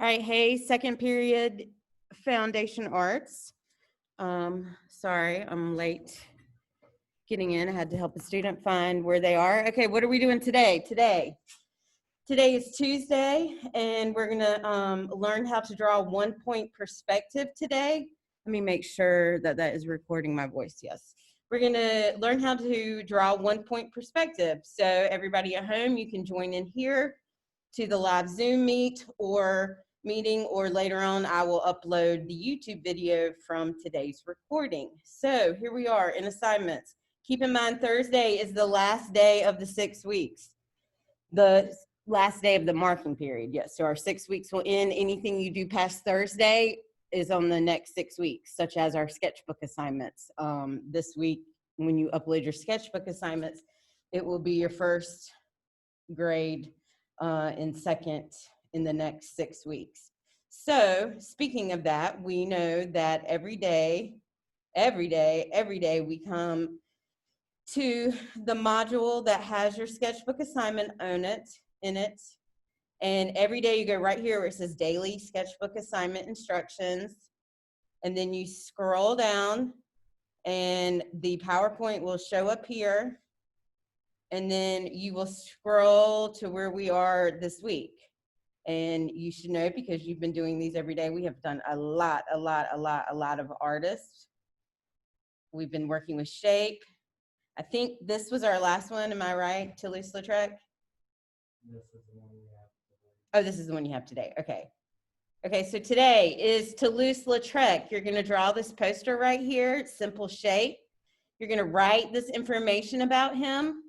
All right, hey, second period foundation arts. Sorry, I'm late getting in. I had to help a student find where they are. Okay, what are we doing today? Today is Tuesday, and we're gonna learn how to draw 1-point perspective today. Let me make sure that that is recording my voice. Yes. We're gonna learn how to draw 1-point perspective. So everybody at home, you can join in here to the live Zoom meeting, or later on I will upload the YouTube video from today's recording. So here we are in assignments. Keep in mind Thursday is the last day of the 6 weeks. The last day of the marking period, yes. So our 6 weeks will end. Anything you do past Thursday is on the next 6 weeks, such as our sketchbook assignments. This week, when you upload your sketchbook assignments, it will be your first grade and second in the next 6 weeks. So speaking of that, we know that every day we come to the module that has your sketchbook assignment in it. And every day you go right here where it says daily sketchbook assignment instructions. And then you scroll down and the PowerPoint will show up here. And then you will scroll to where we are this week. And you should know, because you've been doing these every day, we have done a lot of artists. We've been working with shape. I think this was our last one, am I right, Toulouse-Lautrec? This is the one we have today. Oh, this is the one you have today, okay. Okay, so today is Toulouse-Lautrec. You're gonna draw this poster right here, simple shape. You're gonna write this information about him.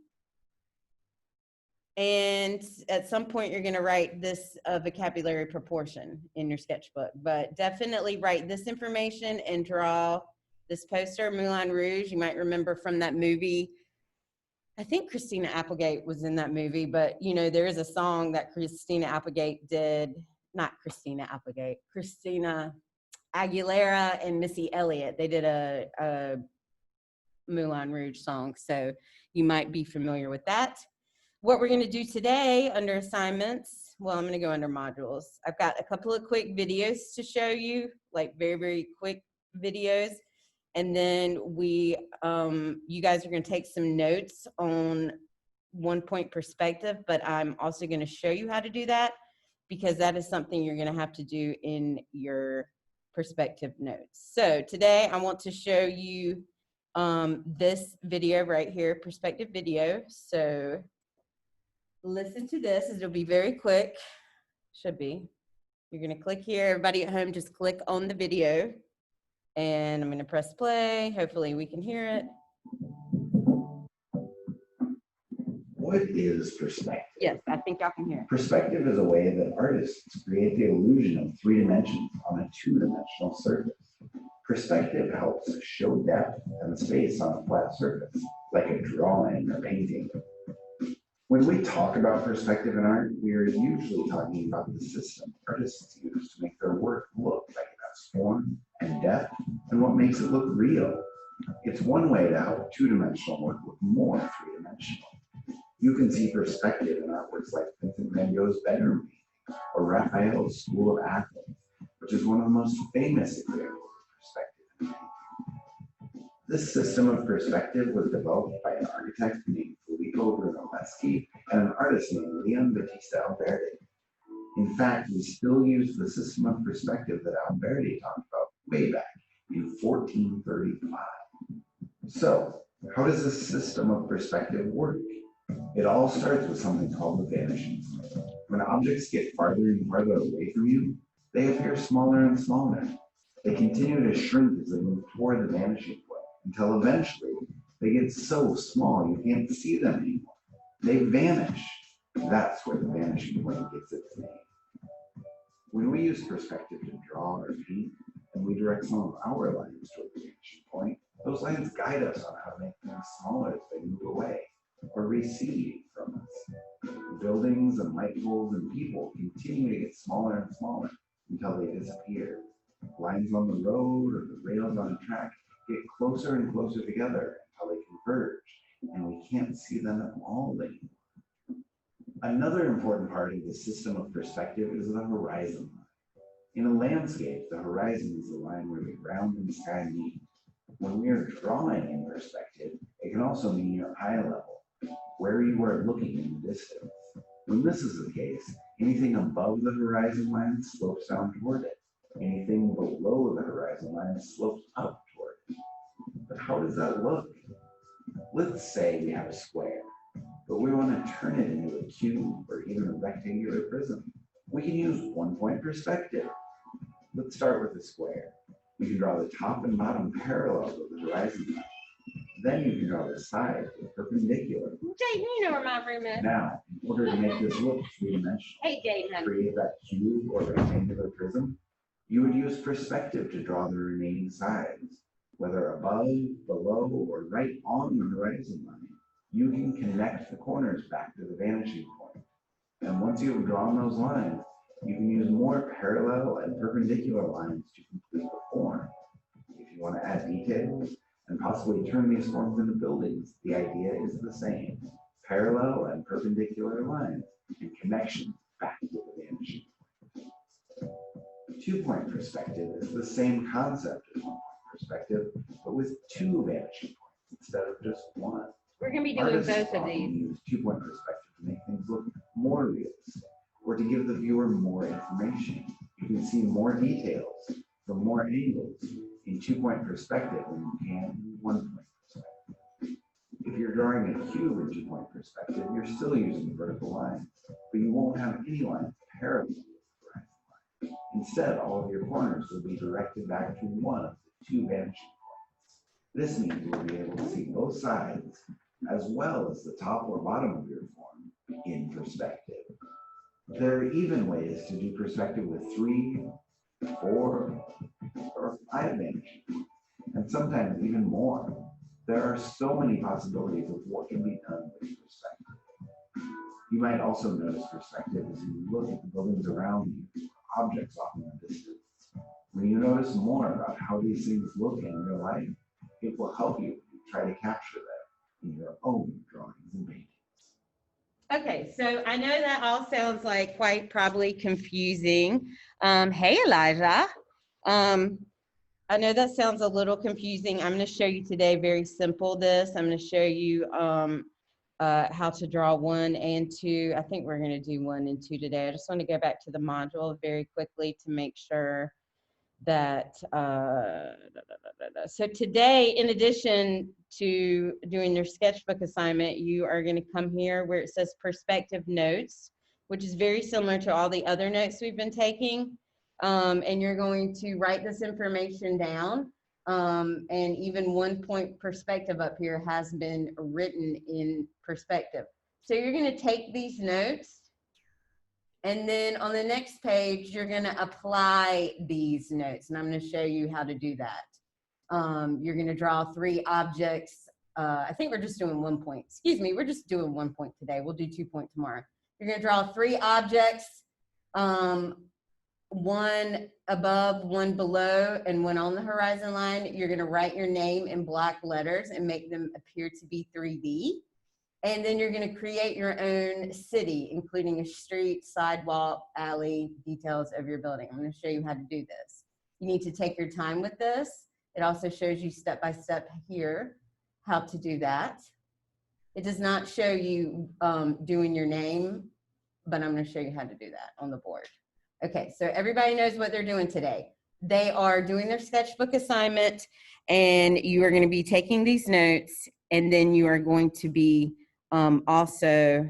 And at some point you're gonna write this vocabulary proportion in your sketchbook, but definitely write this information and draw this poster, Moulin Rouge. You might remember from that movie. I think Christina Applegate was in that movie, but you know, there is a song that Christina Applegate did, not Christina Applegate, Christina Aguilera and Missy Elliott. They did a Moulin Rouge song, so you might be familiar with that. What we're gonna do today under assignments, well, I'm gonna go under modules. I've got a couple of quick videos to show you, like very quick videos. And then you guys are gonna take some notes on 1-point perspective, but I'm also gonna show you how to do that, because that is something you're gonna have to do in your perspective notes. So today I want to show you this video right here, perspective video. So listen to this, it'll be very quick, should be. You're gonna click here, everybody at home, just click on the video. And I'm gonna press play. Hopefully we can hear it. What is perspective? Yes, I think y'all can hear it. Perspective is a way that artists create the illusion of 3 dimensions on a 2-dimensional surface. Perspective helps show depth and space on a flat surface, like a drawing or painting. When we talk about perspective in art, we are usually talking about the system artists use to make their work look like it has form and depth, and what makes it look real. It's one way to help 2-dimensional work look more 3-dimensional. You can see perspective in artworks like Vincent van Gogh's bedroom painting, or Raphael's School of Athens, which is one of the most famous examples of perspective in painting. This system of perspective was developed by an architect named Filippo Brunelleschi and an artist named Leon Battista Alberti. In fact, we still use the system of perspective that Alberti talked about way back in 1435. So, how does this system of perspective work? It all starts with something called the vanishing point. When objects get farther and farther away from you, they appear smaller and smaller. They continue to shrink as they move toward the vanishing point, until eventually they get so small you can't see them anymore. They vanish. That's where the vanishing point gets its name. When we use perspective to draw or paint, and we direct some of our lines toward the vanishing point, those lines guide us on how to make things smaller as they move away or recede from us. Buildings and light poles and people continue to get smaller and smaller until they disappear. Lines on the road or the rails on a track get closer and closer together until they converge, and we can't see them at all anymore. Another important part of the system of perspective is the horizon line. In a landscape, the horizon is the line where the ground and sky meet. When we are drawing in perspective, it can also mean your eye level, where you are looking in the distance. When this is the case, anything above the horizon line slopes down toward it. Anything below the horizon line slopes up toward it. But how does that look? Let's say we have a square, but we want to turn it into a cube or even a rectangular prism. We can use 1-point perspective. Let's start with the square. You can draw the top and bottom parallel to the horizon line. Then you can draw the sides perpendicular. Jay, you know where my room is. Now, in order to make this look three-dimensional, Hey, Jay, create that cube or rectangular prism, you would use perspective to draw the remaining sides. Whether above, below, or right on the horizon line, you can connect the corners back to the vanishing point. And once you have drawn those lines, you can use more parallel and perpendicular lines to complete the form. If you want to add details and possibly turn these forms into buildings, the idea is the same. Parallel and perpendicular lines and connections back to the vanishing point. 2-point perspective is the same concept as 1-point perspective, but with 2 vanishing points instead of just 1. We're going to be doing Artists both of often these. use 2-point perspective to make things look more realistic, or to give the viewer more information. You can see more details from more angles in 2-point perspective than you can in 1-point perspective. If you're drawing a cube in 2-point perspective, you're still using vertical lines, but you won't have any lines parallel to the horizon line. Instead, all of your corners will be directed back to one of the 2 vanishing points. This means you'll be able to see both sides, as well as the top or bottom of your form in perspective. There are even ways to do perspective with 3, 4, or 5 vanishing points, and sometimes even more. There are so many possibilities of what can be done with perspective. You might also notice perspective as you look at the buildings around you, objects off in the distance. When you notice more about how these things look in real life, it will help you try to capture them in your own drawings and paintings. Okay, so I know that all sounds like quite probably confusing. Hey, Elijah. I know that sounds a little confusing. I'm going to show you today very simple this. I'm going to show you how to draw 1 and 2. I think we're going to do 1 and 2 today. I just want to go back to the module very quickly to make sure that so today, in addition to doing your sketchbook assignment, you are going to come here where it says perspective notes, which is very similar to all the other notes we've been taking. And you're going to write this information down. And even 1-point perspective up here has been written in perspective. So you're going to take these notes, and then on the next page, you're going to apply these notes, and I'm going to show you how to do that. You're going to draw 3 objects. I think we're just doing 1 point. Excuse me, we're just doing 1 point today. We'll do 2 point tomorrow. You're going to draw 3 objects, 1 above, 1 below, and 1 on the horizon line. You're going to write your name in black letters and make them appear to be 3D. And then you're going to create your own city, including a street, sidewalk, alley, details of your building. I'm going to show you how to do this. You need to take your time with this. It also shows you step by step here how to do that. It does not show you doing your name, but I'm going to show you how to do that on the board. Okay, so everybody knows what they're doing today. They are doing their sketchbook assignment, and you are going to be taking these notes, and then you are going to be also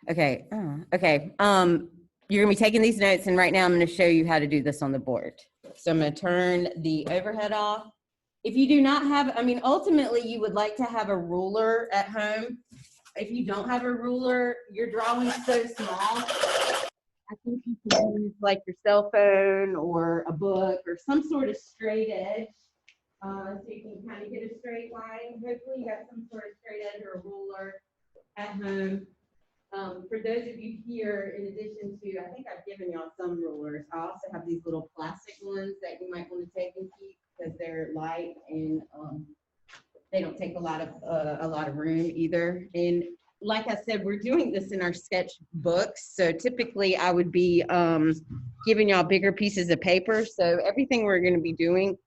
okay, you're gonna be taking these notes, and right now I'm gonna show you how to do this on the board. So I'm gonna turn the overhead off. If you do not have, I mean, ultimately you would like to have a ruler at home. If you don't have a ruler, your drawing's so small, I think you can use like your cell phone or a book or some sort of straight edge. So you can kind of get a straight line. Hopefully you got some sort of straight edge or a ruler at home. For those of you here, in addition to, I think I've given y'all some rulers. I also have these little plastic ones that you might want to take and keep because they're light and they don't take a lot of room either. And like I said, we're doing this in our sketchbooks. So typically I would be giving y'all bigger pieces of paper. So everything we're going to be doing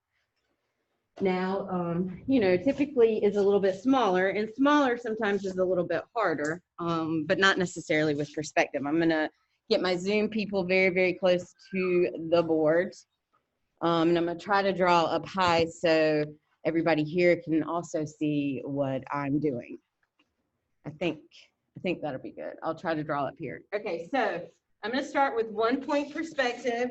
now, you know, typically is a little bit smaller, and smaller sometimes is a little bit harder, but not necessarily with perspective. I'm going to get my Zoom people very, very close to the board. And I'm going to try to draw up high so everybody here can also see what I'm doing. I think that'll be good. I'll try to draw up here. Okay, so I'm going to start with 1 point perspective.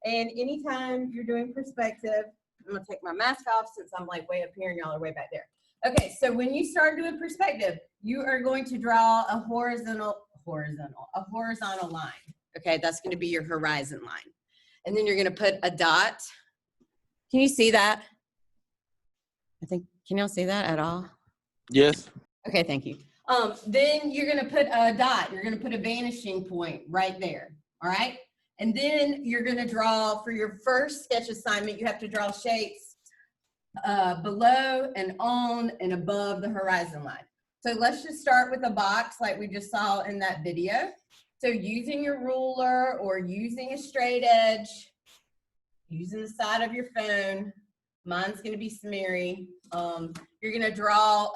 And anytime you're doing perspective, I'm going to take my mask off since I'm like way up here and y'all are way back there. Okay, so when you start doing perspective, you are going to draw a horizontal line. Okay, that's going to be your horizon line. And then you're going to put a dot. Can you see that? Can y'all see that at all? Yes. Okay, thank you. Then you're going to put a dot. You're going to put a vanishing point right there. All right. And then you're going to draw, for your first sketch assignment, you have to draw shapes below and on and above the horizon line. So let's just start with a box like we just saw in that video. So using your ruler or using a straight edge, using the side of your phone, mine's going to be smeary. You're going to draw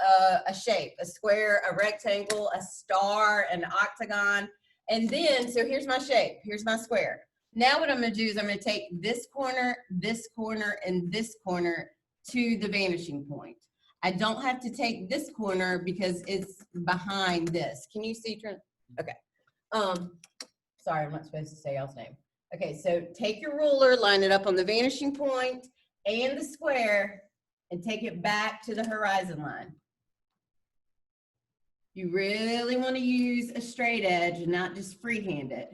a shape, a square, a rectangle, a star, an octagon. And then, so here's my shape. Here's my square. Now what I'm going to do is I'm going to take this corner, and this corner to the vanishing point. I don't have to take this corner because it's behind this. Can you see, Trent? Okay. Sorry, I'm not supposed to say y'all's name. Okay, so take your ruler, line it up on the vanishing point and the square, and take it back to the horizon line. You really want to use a straight edge and not just freehand it.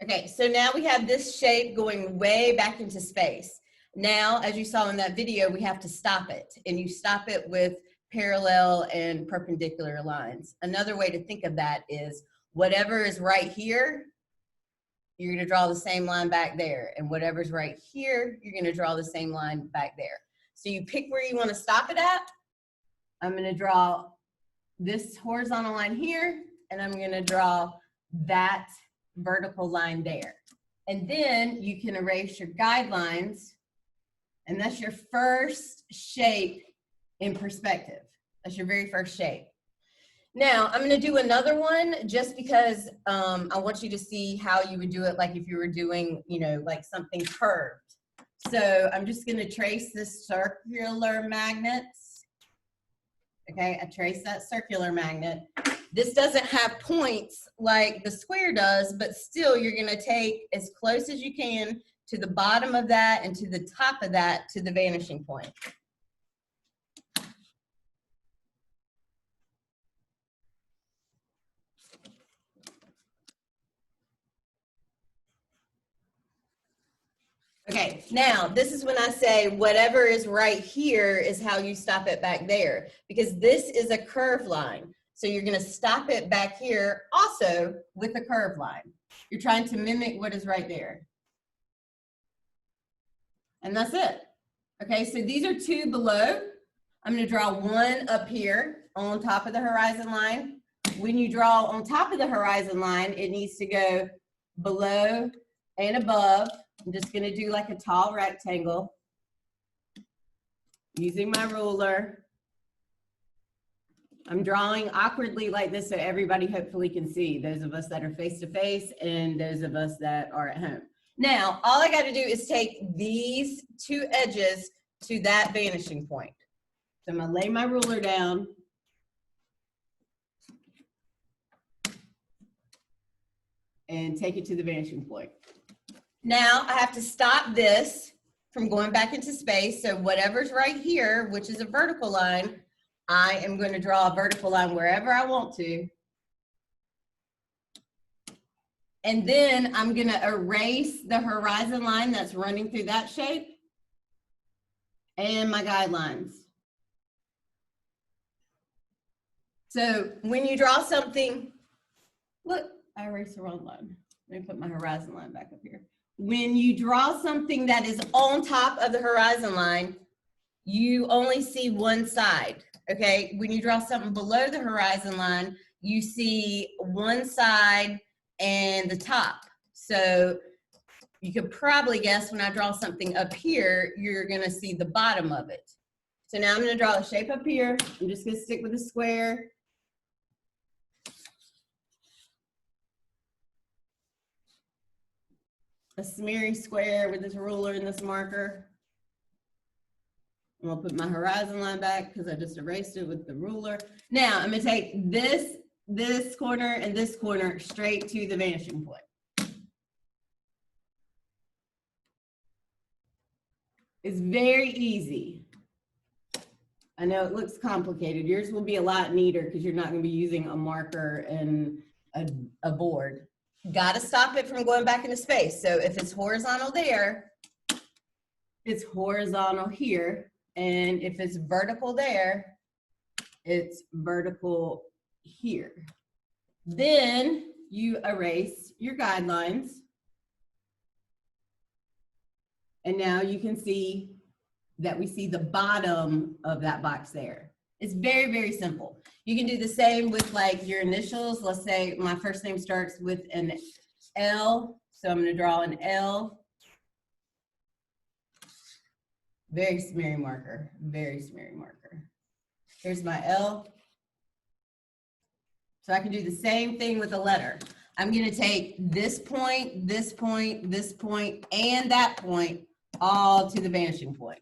Okay, so now we have this shape going way back into space. Now, as you saw in that video, we have to stop it, and you stop it with parallel and perpendicular lines. Another way to think of that is whatever is right here, you're going to draw the same line back there, and whatever's right here, you're going to draw the same line back there. So you pick where you want to stop it at. I'm going to draw this horizontal line here, and I'm going to draw that vertical line there. And then you can erase your guidelines, and that's your first shape in perspective. That's your very first shape. Now, I'm going to do another one just because I want you to see how you would do it, like if you were doing, you know, like something curved. So I'm just going to trace this circular magnet. Okay, I trace that circular magnet. This doesn't have points like the square does, but still you're going to take as close as you can to the bottom of that and to the top of that to the vanishing point. Okay, now this is when I say whatever is right here is how you stop it back there, because this is a curved line. So you're going to stop it back here also with a curved line. You're trying to mimic what is right there. And that's it. Okay, so these are two below. I'm going to draw one up here on top of the horizon line. When you draw on top of the horizon line, it needs to go below and above. I'm just going to do like a tall rectangle using my ruler. I'm drawing awkwardly like this so everybody hopefully can see, those of us that are face to face and those of us that are at home. Now, all I got to do is take these two edges to that vanishing point. So I'm going to lay my ruler down. And take it to the vanishing point. Now I have to stop this from going back into space. So whatever's right here, which is a vertical line, I am going to draw a vertical line wherever I want to. And then I'm going to erase the horizon line that's running through that shape and my guidelines. So when you draw something, look, I erased the wrong line. Let me put my horizon line back up here. When you draw something that is on top of the horizon line, you only see one side, okay? When you draw something below the horizon line, you see one side and the top. So you could probably guess when I draw something up here, you're gonna see the bottom of it. So now I'm gonna draw a shape up here. I'm just gonna stick with a square. A smeary square with this ruler and this marker. I'm gonna put my horizon line back because I just erased it with the ruler. Now I'm gonna take this corner and this corner straight to the vanishing point. It's very easy. I know it looks complicated. Yours will be a lot neater because you're not gonna be using a marker and a board. Got to stop it from going back into space. So if it's horizontal there, it's horizontal here. And if it's vertical there, it's vertical here. Then you erase your guidelines. And now you can see that we see the bottom of that box there. It's very, very simple. You can do the same with like your initials. Let's say my first name starts with an L. So I'm gonna draw an L. Very smeary marker, very smeary marker. Here's my L. So I can do the same thing with a letter. I'm gonna take this point, this point, this point, and that point all to the vanishing point.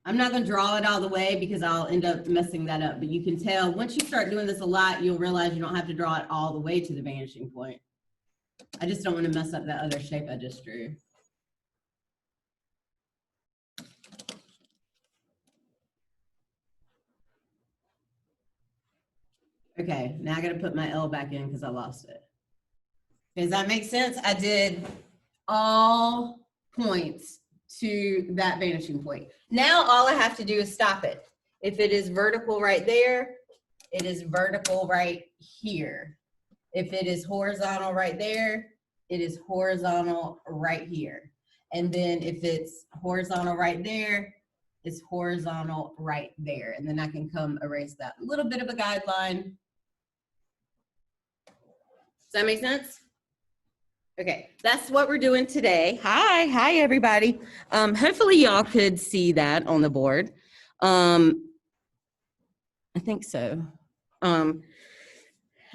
I'm not gonna draw it all the way because I'll end up messing that up, but you can tell once you start doing this a lot, you'll realize you don't have to draw it all the way to the vanishing point. I just don't wanna mess up that other shape I just drew. Okay, now I gotta put my L back in because I lost it. Does that make sense? I did all points to that vanishing point. Now all I have to do is stop it. If it is vertical right there, it is vertical right here. If it is horizontal right there, it is horizontal right here. And then if it's horizontal right there, it's horizontal right there. And then I can come erase that little bit of a guideline. Does that make sense? Okay, that's what we're doing today. Hi everybody. Hopefully y'all could see that on the board. I think so. But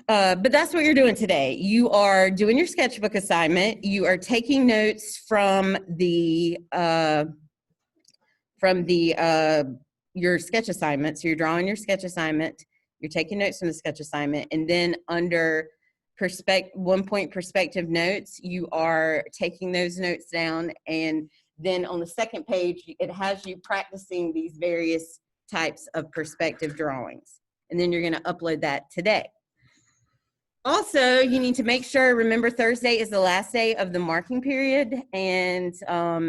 that's what you're doing today. You are doing your sketchbook assignment. You are taking notes from your sketch assignment. So you're drawing your sketch assignment. You're taking notes from the sketch assignment, and then under 1 point perspective notes, you are taking those notes down, and then on the second page, it has you practicing these various types of perspective drawings. And then you're gonna upload that today. Also, you need to make sure, remember Thursday is the last day of the marking period, and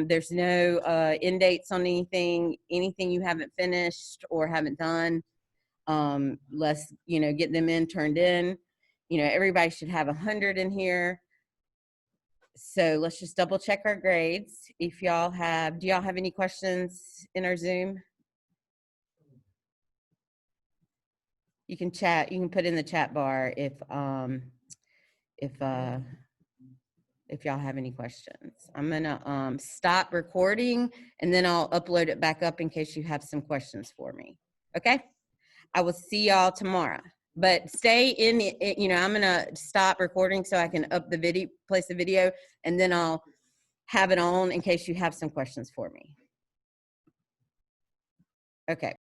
there's no end dates on anything you haven't finished or haven't done. Let's, get them turned in. Everybody should have 100 in here. So let's just double check our grades. Do y'all have any questions in our Zoom? You can chat, you can put in the chat bar if y'all have any questions. I'm gonna stop recording and then I'll upload it back up in case you have some questions for me. Okay? I will see y'all tomorrow. But stay in it, I'm gonna stop recording so I can place the video, and then I'll have it on in case you have some questions for me. Okay.